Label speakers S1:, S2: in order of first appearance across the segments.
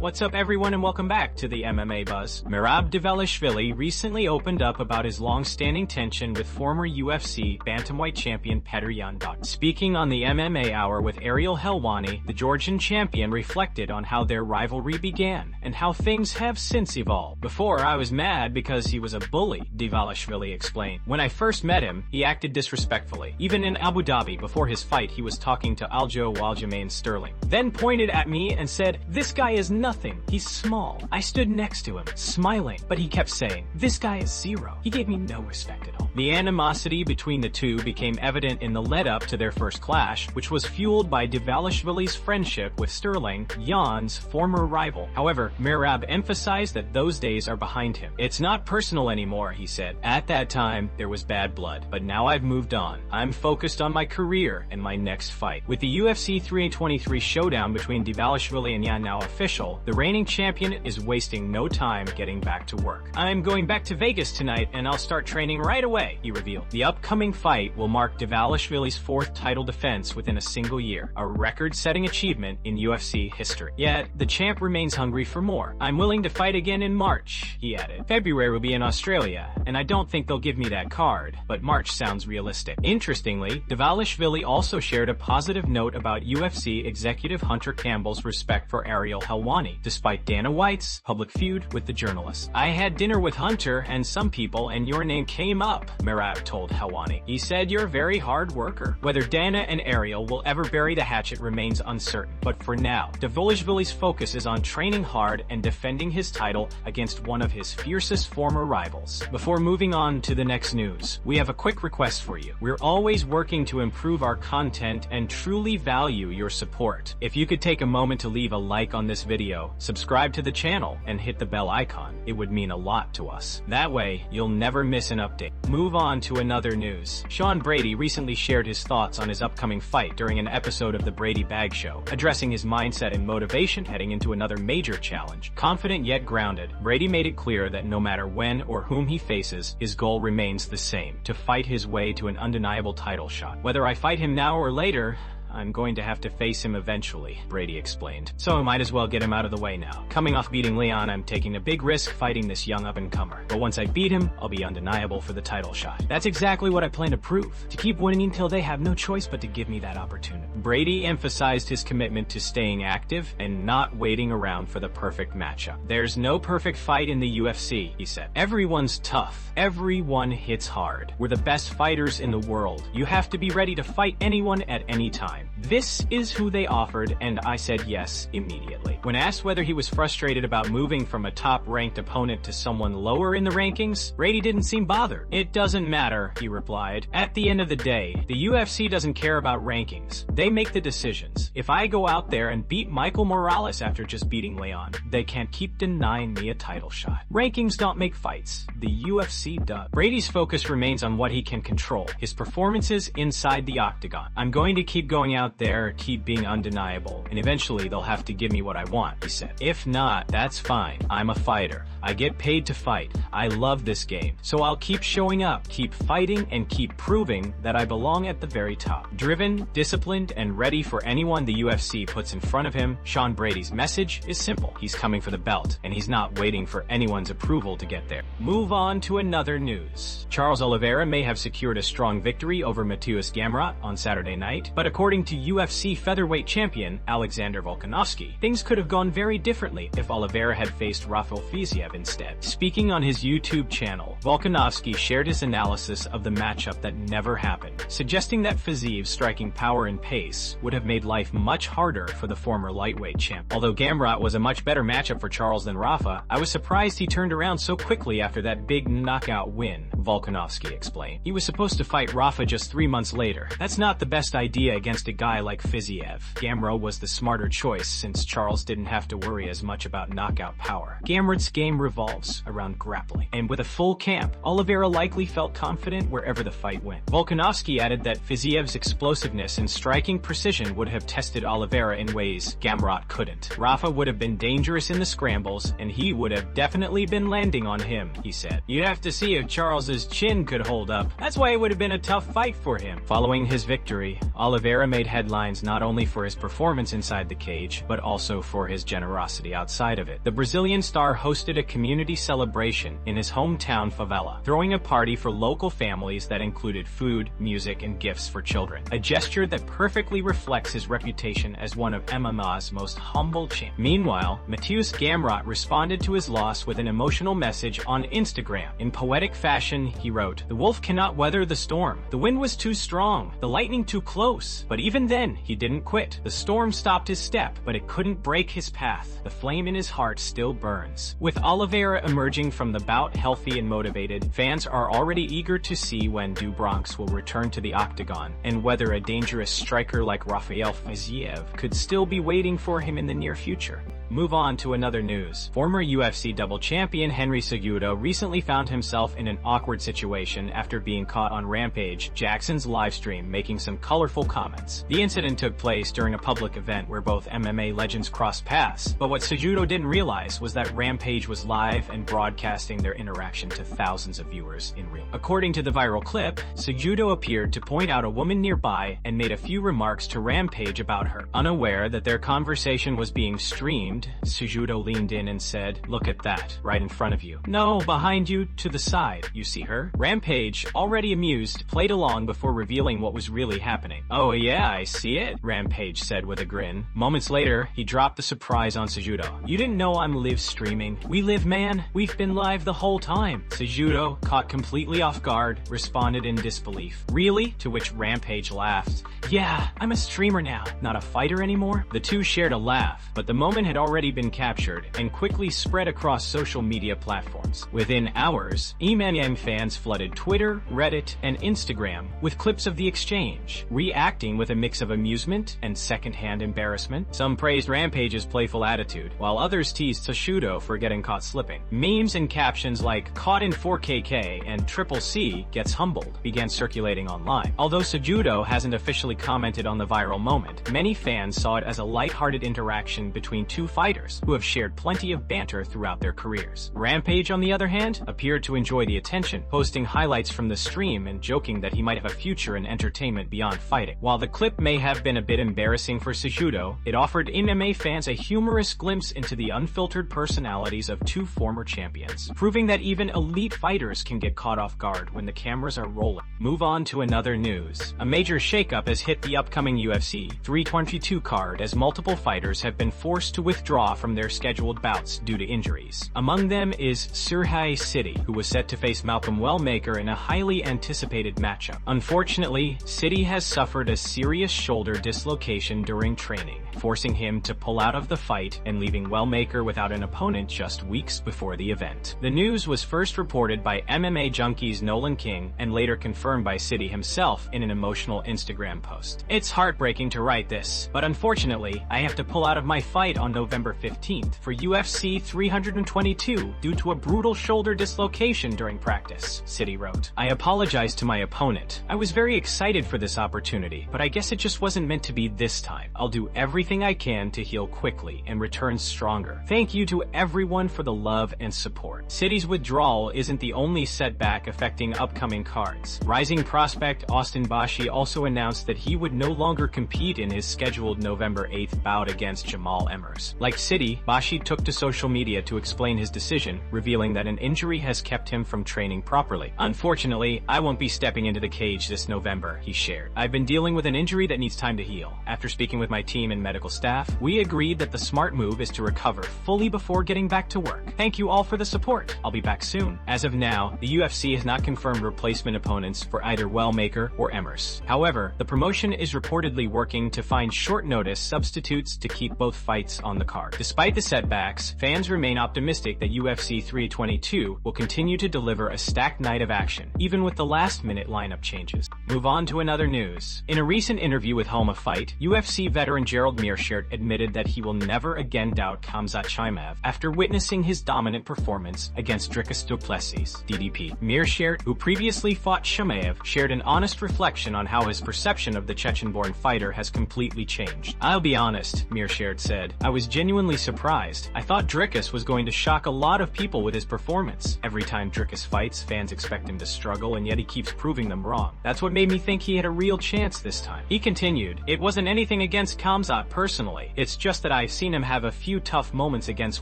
S1: What's up everyone and welcome back to the MMA Buzz. Merab recently opened up about his long-standing tension with former UFC bantamweight champion Petr Yan. Speaking on the MMA Hour with Ariel Helwani, the Georgian champion reflected on how their rivalry began and how things have since evolved. Before, I was mad because he was a bully, Dvalishvili explained. When I first met him, he acted disrespectfully. Even in Abu Dhabi before his fight, he was talking to Aljo Aljamain Sterling. Then pointed at me and said, "This guy is nothing. He's small." I stood next to him, smiling, but he kept saying, "This guy is zero." He gave me no respect at all. The animosity between the two became evident in the lead-up to their first clash, which was fueled by Dvalishvili's friendship with Sterling, Yan's former rival. However, Merab emphasized that those days are behind him. "It's not personal anymore," he said. "At that time, there was bad blood, but now I've moved on. I'm focused on my career and my next fight." With the UFC 323 showdown between Dvalishvili and Yan now official, the reigning champion is wasting no time getting back to work. "I'm going back to Vegas tonight and I'll start training right away," he revealed. The upcoming fight will mark Dvalishvili's fourth title defense within a single year, a record-setting achievement in UFC history. Yet, the champ remains hungry for more. "I'm willing to fight again in March," he added. "February will be in Australia, and I don't think they'll give me that card, but March sounds realistic." Interestingly, Dvalishvili also shared a positive note about UFC executive Hunter Campbell's respect for Ariel Helwani, despite Dana White's public feud with the journalist. "I had dinner with Hunter and some people and your name came up," Merab told Helwani. "He said you're a very hard worker." Whether Dana and Ariel will ever bury the hatchet remains uncertain, but for now, Dvalishvili's focus is on training hard and defending his title against one of his fiercest former rivals. Before moving on to the next news, we have a quick request for you. We're always working to improve our content and truly value your support. If you could take a moment to leave a like on this video, subscribe to the channel, and hit the bell icon, it would mean a lot to us. That way, you'll never miss an update. Move on to another news. Sean Brady recently shared his thoughts on his upcoming fight during an episode of the Brady Bag Show, addressing his mindset and motivation heading into another major challenge. Confident yet grounded, Brady made it clear that no matter when or whom he faces, his goal remains the same: to fight his way to an undeniable title shot. "Whether I fight him now or later, I'm going to have to face him eventually," Brady explained. "So I might as well get him out of the way now. Coming off beating Leon, I'm taking a big risk fighting this young up-and-comer. But once I beat him, I'll be undeniable for the title shot. That's exactly what I plan to prove. To keep winning until they have no choice but to give me that opportunity." Brady emphasized his commitment to staying active and not waiting around for the perfect matchup. "There's no perfect fight in the UFC," he said. "Everyone's tough. Everyone hits hard. We're the best fighters in the world. You have to be ready to fight anyone at any time. This is who they offered, and I said yes immediately." When asked whether he was frustrated about moving from a top-ranked opponent to someone lower in the rankings, Brady didn't seem bothered. "It doesn't matter," he replied. "At the end of the day, the UFC doesn't care about rankings. They make the decisions. If I go out there and beat Michael Morales after just beating Leon, they can't keep denying me a title shot. Rankings don't make fights. The UFC does." Brady's focus remains on what he can control, his performances inside the octagon. "I'm going to keep going out there, keep being undeniable, and eventually they'll have to give me what I want," he said. "If not, that's fine. I'm a fighter. I get paid to fight. I love this game. So I'll keep showing up, keep fighting, and keep proving that I belong at the very top." Driven, disciplined, and ready for anyone the UFC puts in front of him, Sean Brady's message is simple. He's coming for the belt, and he's not waiting for anyone's approval to get there. Move on to another news. Charles Oliveira may have secured a strong victory over Mateusz Gamrot on Saturday night, but according to UFC featherweight champion Alexander Volkanovski, things could have gone very differently if Oliveira had faced Rafael Fiziev instead. Speaking on his YouTube channel, Volkanovski shared his analysis of the matchup that never happened, suggesting that Fiziev's striking power and pace would have made life much harder for the former lightweight champ. "Although Gamrot was a much better matchup for Charles than Rafa, I was surprised he turned around so quickly after that big knockout win," Volkanovski explained. "He was supposed to fight Rafa just 3 months later. That's not the best idea against a guy like Fiziev. Gamrot was the smarter choice since Charles didn't have to worry as much about knockout power. Gamrot's game revolves around grappling, and with a full camp, Oliveira likely felt confident wherever the fight went." Volkanovski added that Fiziev's explosiveness and striking precision would have tested Oliveira in ways Gamrot couldn't. "Rafa would have been dangerous in the scrambles, and he would have definitely been landing on him," he said. "You'd have to see if Charles's chin could hold up. That's why it would have been a tough fight for him." Following his victory, Oliveira made made headlines not only for his performance inside the cage, but also for his generosity outside of it. The Brazilian star hosted a community celebration in his hometown favela, throwing a party for local families that included food, music, and gifts for children. A gesture that perfectly reflects his reputation as one of MMA's most humble champions. Meanwhile, Matheus Gamrot responded to his loss with an emotional message on Instagram. In poetic fashion, he wrote, "The wolf cannot weather the storm. The wind was too strong, the lightning too close. But even then, he didn't quit. The storm stopped his step, but it couldn't break his path. The flame in his heart still burns." With Oliveira emerging from the bout healthy and motivated, fans are already eager to see when Du Bronx will return to the octagon, and whether a dangerous striker like Rafael Fiziev could still be waiting for him in the near future. Move on to another news. Former UFC double champion Henry Cejudo recently found himself in an awkward situation after being caught on Rampage Jackson's livestream making some colorful comments. The incident took place during a public event where both MMA legends crossed paths, but what Cejudo didn't realize was that Rampage was live and broadcasting their interaction to thousands of viewers in real. According to the viral clip, Cejudo appeared to point out a woman nearby and made a few remarks to Rampage about her. Unaware that their conversation was being streamed, Cejudo leaned in and said, "Look at that, right in front of you. No, behind you, to the side. You see her?" Rampage, already amused, played along before revealing what was really happening. "Oh yeah, I see it," Rampage said with a grin. Moments later, he dropped the surprise on Cejudo. "You didn't know I'm live streaming?" "We live, man. We've been live the whole time." Cejudo, caught completely off guard, responded in disbelief. "Really?" To which Rampage laughed. "Yeah, I'm a streamer now, not a fighter anymore." The two shared a laugh, but the moment had already been captured and quickly spread across social media platforms. Within hours, MMA fans flooded Twitter, Reddit, and Instagram with clips of the exchange, reacting with a mix of amusement and secondhand embarrassment. Some praised Rampage's playful attitude, while others teased Cejudo for getting caught slipping. Memes and captions like "caught in 4KK" and "Triple C gets humbled" began circulating online. Although Cejudo hasn't officially commented on the viral moment, many fans saw it as a lighthearted interaction between two fighters who have shared plenty of banter throughout their careers. Rampage, on the other hand, appeared to enjoy the attention, posting highlights from the stream and joking that he might have a future in entertainment beyond fighting. While the clip may have been a bit embarrassing for Cejudo, it offered MMA fans a humorous glimpse into the unfiltered personalities of two former champions, proving that even elite fighters can get caught off guard when the cameras are rolling. Move on to another news. A major shakeup has hit the upcoming UFC 322 card as multiple fighters have been forced to withdraw from their scheduled bouts due to injuries. Among them is Serhiy City, who was set to face Malcolm Wellmaker in a highly anticipated matchup. Unfortunately, City has suffered a serious shoulder dislocation during training, forcing him to pull out of the fight and leaving Wellmaker without an opponent just weeks before the event. The news was first reported by MMA Junkie's Nolan King and later confirmed by City himself in an emotional Instagram post. "It's heartbreaking to write this, but unfortunately, I have to pull out of my fight on November 15th for UFC 322 due to a brutal shoulder dislocation during practice," City wrote. "I apologize to my opponent. I was very excited for this opportunity, but I guess it just wasn't meant to be this time. I'll do everything I can to heal quickly and return stronger. Thank you to everyone for the love and support." City's withdrawal isn't the only setback affecting upcoming cards. Rising prospect Austin Bashi also announced that he would no longer compete in his scheduled November 8th bout against Jamal Emmers. Like City, Bashi took to social media to explain his decision, revealing that an injury has kept him from training properly. "Unfortunately, I won't be stepping into the cage this November," he shared. "I've been dealing with an injury that needs time to heal. After speaking with my team and medical staff, we agreed that the smart move is to recover fully before getting back to work. Thank you all for the support. I'll be back soon." As of now, the UFC has not confirmed replacement opponents for either Wellmaker or Emmers. However, the promotion is reportedly working to find short-notice substitutes to keep both fights on the card. Despite the setbacks, fans remain optimistic that UFC 322 will continue to deliver a stacked night of action, even with the last-minute lineup changes. Move on to another news. In a recent interview with Home of Fight, UFC veteran Gerald Meerschaert admitted that he will never again doubt Khamzat Chimaev after witnessing his dominant performance against Dricus du Plessis, DDP. Meerschaert, who previously fought Chimaev, shared an honest reflection on how his perception of the Chechen-born fighter has completely changed. "I'll be honest," Meerschaert said. "I was genuinely surprised. I thought Dricus was going to shock a lot of people with his performance. Every time Dricus fights, fans expect him to struggle, and yet he keeps proving them wrong. That's what made me think he had a real chance this time. He continued, it wasn't anything against Khamzat personally. It's just that I've seen him have a few tough moments against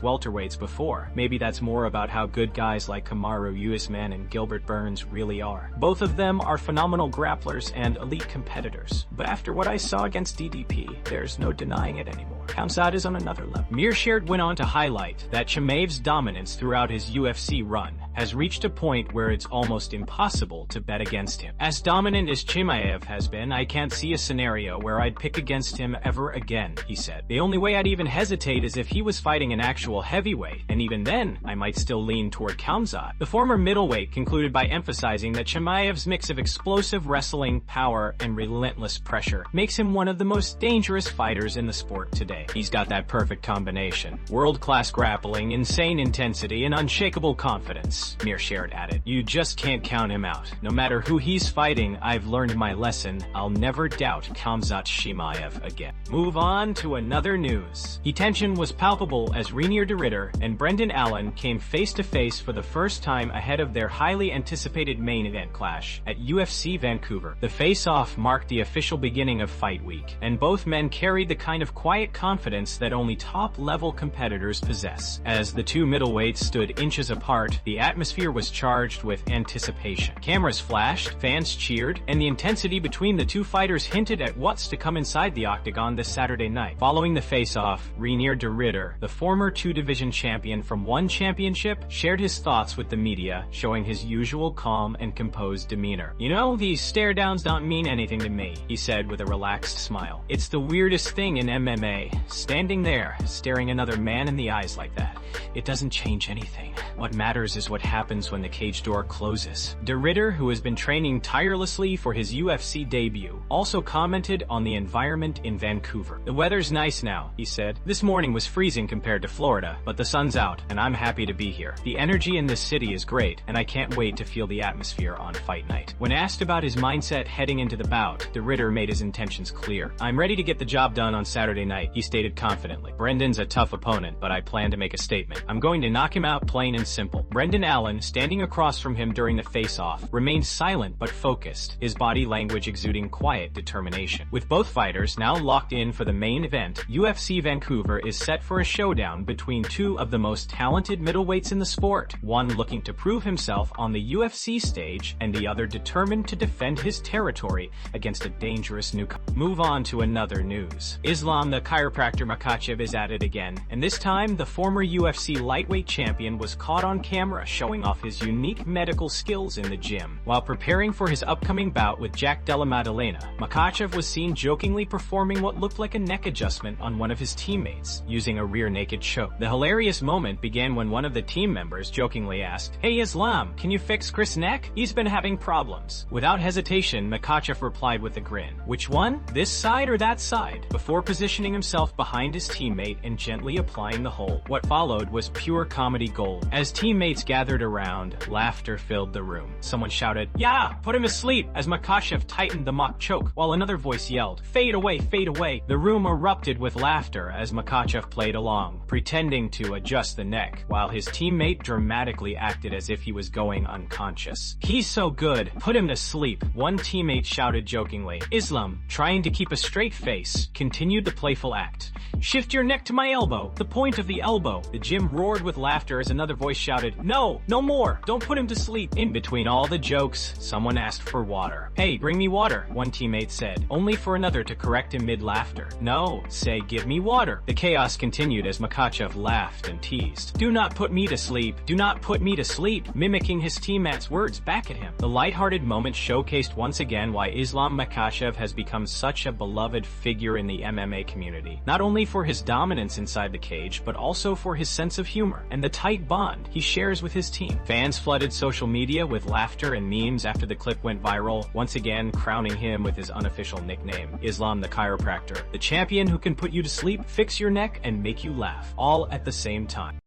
S1: welterweights before. Maybe that's more about how good guys like Kamaru Usman and Gilbert Burns really are. Both of them are phenomenal grapplers and elite competitors. But after what I saw against DDP, there's no denying it anymore. Khamzat is on another level. Meerschaert went on to highlight that Chimaev's dominance throughout his UFC run has reached a point where it's almost impossible to bet against him. As dominant as Chimaev has been, I can't see a scenario where I'd pick against him ever again, he said. The only way I'd even hesitate is if he was fighting an actual heavyweight, and even then, I might still lean toward Khamzat. The former middleweight concluded by emphasizing that Chimaev's mix of explosive wrestling, power, and relentless pressure makes him one of the most dangerous fighters in the sport today. He's got that perfect combination: world-class grappling, insane intensity, and unshakable confidence, Meerschaert added. You just can't count him out. No matter who he's fighting, I've learned my lesson. I'll never doubt Khamzat Chimaev again. Move on to another news. The tension was palpable as Reinier de Ridder and Brendan Allen came face-to-face for the first time ahead of their highly anticipated main event clash at UFC Vancouver. The face-off marked the official beginning of Fight Week, and both men carried the kind of quiet confidence that only top-level competitors possess. As the two middleweights stood inches apart, the atmosphere was charged with anticipation. Cameras flashed, fans cheered, and the intensity between the two fighters hinted at what's to come inside the octagon this Saturday night. Following the face-off, Reinier de Ridder, the former two-division champion from one championship, shared his thoughts with the media, showing his usual calm and composed demeanor. You know, these stare-downs don't mean anything to me, he said with a relaxed smile. It's the weirdest thing in MMA, standing there, staring another man in the eyes like that. It doesn't change anything. What matters is what happens when the cage door closes. De Ridder, who has been training tirelessly for his UFC debut, also commented on the environment in Vancouver. The weather's nice now, he said. This morning was freezing compared to Florida, but the sun's out, and I'm happy to be here. The energy in this city is great, and I can't wait to feel the atmosphere on fight night. When asked about his mindset heading into the bout, De Ridder made his intentions clear. I'm ready to get the job done on Saturday night, he stated confidently. Brendan's a tough opponent, but I plan to make a statement. I'm going to knock him out plain and simple. Brendan Allen, standing across from him during the face-off, remained silent but focused, his body language exuding quiet determination. With both fighters now locked in for the main event, UFC Vancouver is set for a showdown between two of the most talented middleweights in the sport, one looking to prove himself on the UFC stage and the other determined to defend his territory against a dangerous newcomer. Move on to another news. Islam the chiropractor Makhachev is at it again, and this time the former UFC lightweight champion was caught on camera showing off his unique medical skills in the gym. While preparing for his upcoming bout with Jack Della Maddalena, Makhachev was seen jokingly performing what looked like a neck adjustment on one of his teammates, using a rear naked choke. The hilarious moment began when one of the team members jokingly asked, "Hey Islam, can you fix Chris' neck? He's been having problems." Without hesitation, Makhachev replied with a grin, "Which one? This side or that side?" before positioning himself behind his teammate and gently applying the hold. What followed was pure comedy gold. As teammates gathered around, laughter filled the room. Someone shouted, "Yeah, put him asleep," as Makhachev tightened the mock choke, while another voice yelled, "Fade away, fade away." The room erupted with laughter as Makhachev played along, pretending to adjust the neck, while his teammate dramatically acted as if he was going unconscious. "He's so good, put him to sleep," one teammate shouted jokingly. Islam, trying to keep a straight face, continued the playful act. "Shift your neck to my elbow, the point of the elbow." The gym roared with laughter as another voice shouted, "No, no more, don't put him to sleep." In between all the jokes, someone asked for water. "Hey, bring me water," one teammate said, only for another to correct him mid-laughter. "No, say give me water." The chaos continued as Makhachev laughed and teased, "Do not put me to sleep, do not put me to sleep," mimicking his teammate's words back at him. The lighthearted moment showcased once again why Islam Makhachev has become such a beloved figure in the MMA community, not only for his dominance inside the cage, but also for his sense of humor and the tight bond he shares with his team. Fans flooded social media with laughter and memes after the clip went viral, once again crowning him with his unofficial nickname, Islam the Chiropractor, the champion who can put you to sleep, fix your neck, and make you laugh, all at the same time.